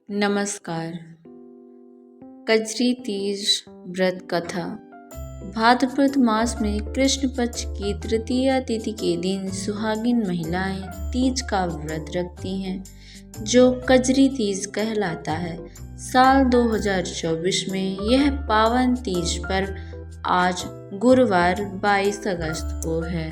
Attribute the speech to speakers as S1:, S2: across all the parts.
S1: नमस्कार। कजरी तीज व्रत कथा। भाद्रपद मास में कृष्ण पक्ष की तृतीया तिथि के दिन सुहागिन महिलाएं तीज का व्रत रखती हैं, जो कजरी तीज कहलाता है। साल 2024 में यह पावन तीज पर्व आज गुरुवार 22 अगस्त को है।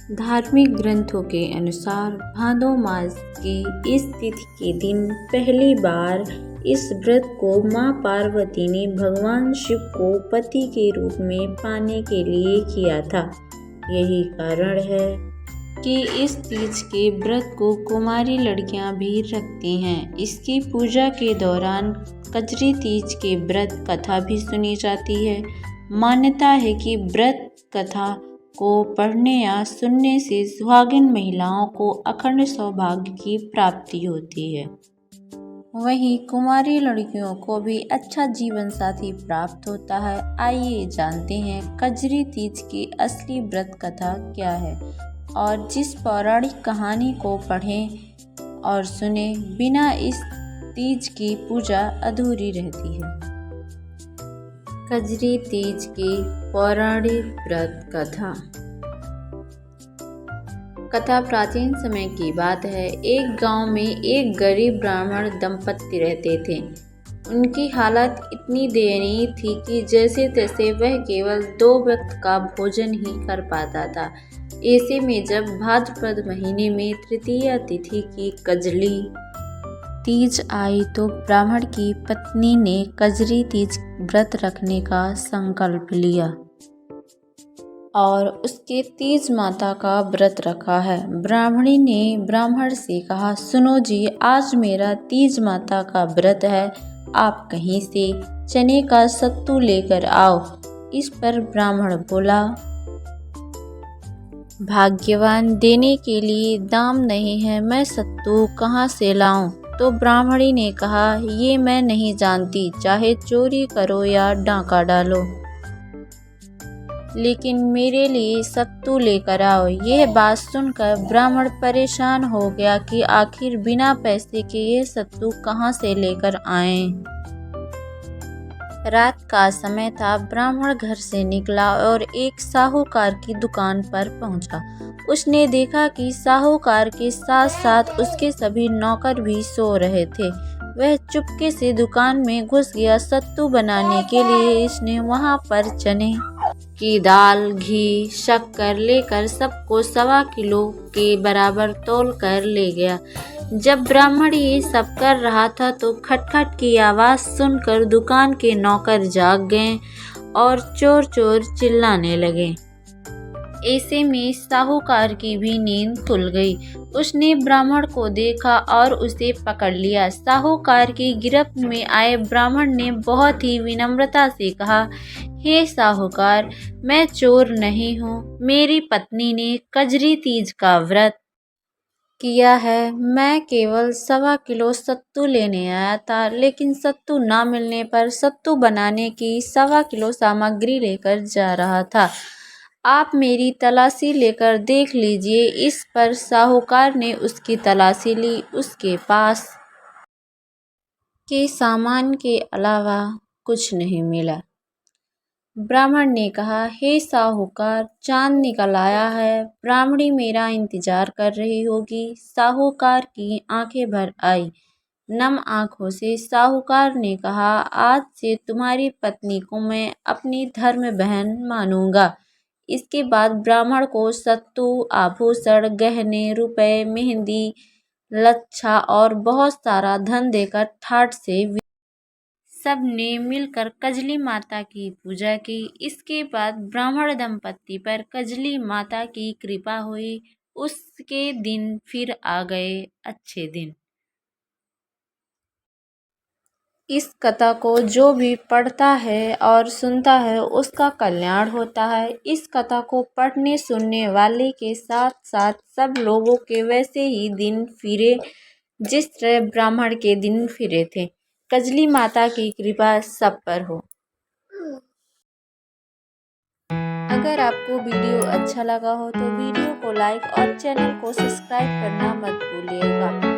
S1: धार्मिक ग्रंथों के अनुसार भादो मास की इस तिथि के दिन पहली बार इस व्रत को मां पार्वती ने भगवान शिव को पति के रूप में पाने के लिए किया था। यही कारण है कि इस तीज के व्रत को कुमारी लड़कियां भी रखती हैं। इसकी पूजा के दौरान कजरी तीज के व्रत कथा भी सुनी जाती है। मान्यता है कि व्रत कथा को पढ़ने या सुनने से सुहागिन महिलाओं को अखंड सौभाग्य की प्राप्ति होती है। वहीं कुमारी लड़कियों को भी अच्छा जीवन साथी प्राप्त होता है। आइए जानते हैं कजरी तीज की असली व्रत कथा क्या है और जिस पौराणिक कहानी को पढ़ें और सुने बिना इस तीज की पूजा अधूरी रहती है। कजरी तीज की पौराणिक व्रत कथा प्राचीन समय की बात है। एक गांव में एक गरीब ब्राह्मण दंपत्ति रहते थे। उनकी हालत इतनी दयनीय थी कि जैसे तैसे वह केवल 2 वक्त का भोजन ही कर पाता था। ऐसे में जब भाद्रपद महीने में तृतीया तिथि की कजरी तीज आई तो ब्राह्मण की पत्नी ने कजरी तीज व्रत रखने का संकल्प लिया और उसके तीज माता का व्रत रखा है। ब्राह्मणी ने ब्राह्मण से कहा, सुनो जी, आज मेरा तीज माता का व्रत है, आप कहीं से चने का सत्तू लेकर आओ। इस पर ब्राह्मण बोला, भाग्यवान, देने के लिए दाम नहीं है, मैं सत्तू कहाँ से लाऊं? तो ब्राह्मणी ने कहा, ये मैं नहीं जानती, चाहे चोरी करो या डांका डालो, लेकिन मेरे लिए सत्तू लेकर आओ। यह बात सुनकर ब्राह्मण परेशान हो गया कि आखिर बिना पैसे के ये सत्तू कहाँ से लेकर आए। रात का समय था। ब्राह्मण घर से निकला और एक साहूकार की दुकान पर पहुंचा। उसने देखा कि साहूकार के साथ साथ उसके सभी नौकर भी सो रहे थे। वह चुपके से दुकान में घुस गया। सत्तू बनाने के लिए इसने वहां पर चने की दाल, घी, शक्कर लेकर सबको 1.25 किलो के बराबर तौल कर ले गया। जब ब्राह्मण ये सब कर रहा था तो खटखट की आवाज़ सुनकर दुकान के नौकर जाग गए और चोर चोर चिल्लाने लगे। ऐसे में साहूकार की भी नींद खुल गई। उसने ब्राह्मण को देखा और उसे पकड़ लिया। साहूकार की गिरफ्त में आए ब्राह्मण ने बहुत ही विनम्रता से कहा, हे साहूकार, मैं चोर नहीं हूँ। मेरी पत्नी ने कजरी तीज का व्रत किया है। मैं केवल 1.25 किलो सत्तू लेने आया था, लेकिन सत्तू ना मिलने पर सत्तू बनाने की 1.25 किलो सामग्री लेकर जा रहा था। आप मेरी तलाशी लेकर देख लीजिए। इस पर साहूकार ने उसकी तलाशी ली। उसके पास के सामान के अलावा कुछ नहीं मिला। ब्राह्मण ने कहा, हे साहूकार, चांद निकल आया है, ब्राह्मणी मेरा इंतजार कर रही होगी। साहूकार की आंखें भर आई। नम आंखों से साहूकार ने कहा, आज से तुम्हारी पत्नी को मैं अपनी धर्म बहन मानूंगा। इसके बाद ब्राह्मण को सत्तू, आभूषण, गहने, रुपए, मेहंदी, लच्छा और बहुत सारा धन देकर ठाठ से सब ने मिलकर कजली माता की पूजा की। इसके बाद ब्राह्मण दंपत्ति पर कजली माता की कृपा हुई। उसके दिन फिर आ गए अच्छे दिन। इस कथा को जो भी पढ़ता है और सुनता है उसका कल्याण होता है। इस कथा को पढ़ने सुनने वाले के साथ साथ सब लोगों के वैसे ही दिन फिरे जिस तरह ब्राह्मण के दिन फिरे थे। कजली माता की कृपा सब पर हो। अगर आपको वीडियो अच्छा लगा हो तो वीडियो को लाइक और चैनल को सब्सक्राइब करना मत भूलिएगा।